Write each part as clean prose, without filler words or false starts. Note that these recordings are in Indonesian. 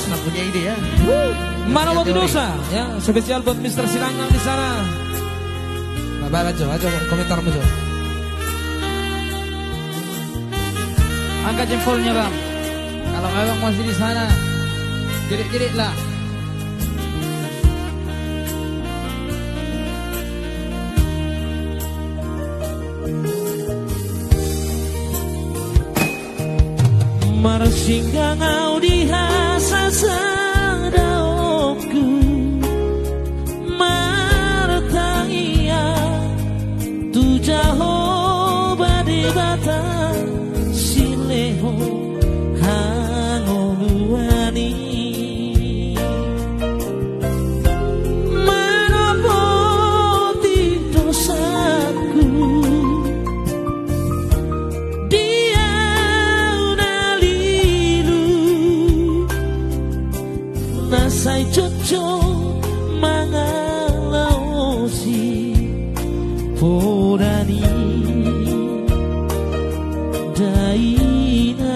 nggak punya ide ya. Manawati dosa ya, spesial buat Mr. Sirangan di sana. Bapak aja komentar Jo. Angkat jempolnya bang. Kalau memang masih di sana, jerit-jerit lah. Marsinga ngau di hasa sadaoku martania tu jaho bade bata sileho hangoluani manapoti dosaku nasai coco mangalausi podani daina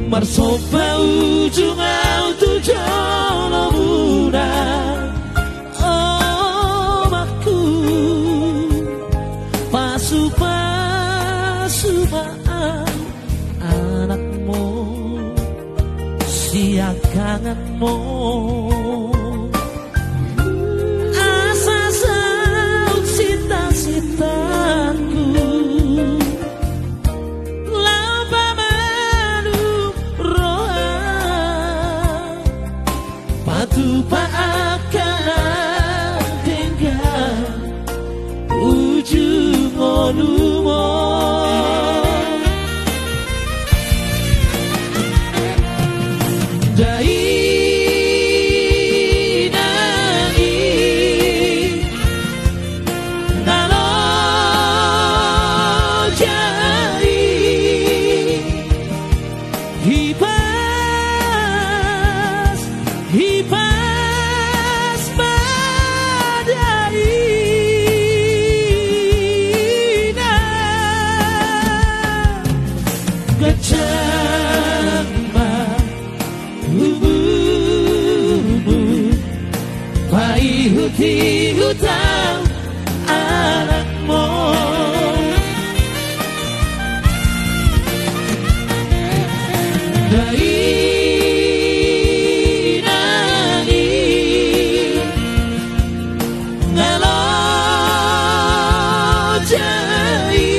marsopa ujung autu jono muda omaku pasu-pasumaan anakmu siap kangenmu asa saut cita-citaku lapa manu roha patu paakanan tinggal ujung olumo hutang anakmu dari nani ngalau jai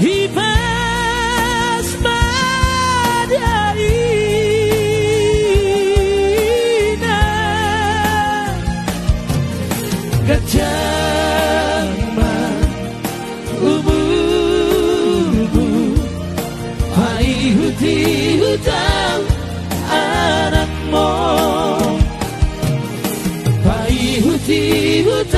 hibas badai kejama umurmu hai hutang anakmu hai hutang